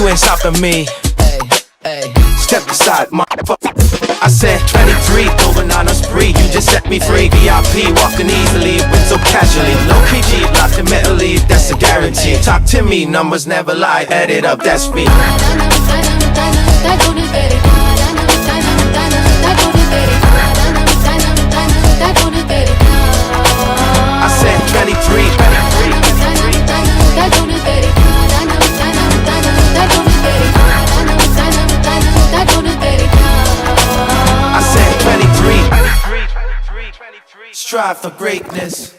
ain't stopping me. Step aside, motherfucker. I said 23, going on a spree. You just set me free. VIP, walking easily, went so casually. Low key, locked in mentally, that's a guarantee. Talk to me, numbers never lie. Add it up, that's me. I said 23. I said 23. Strive for greatness.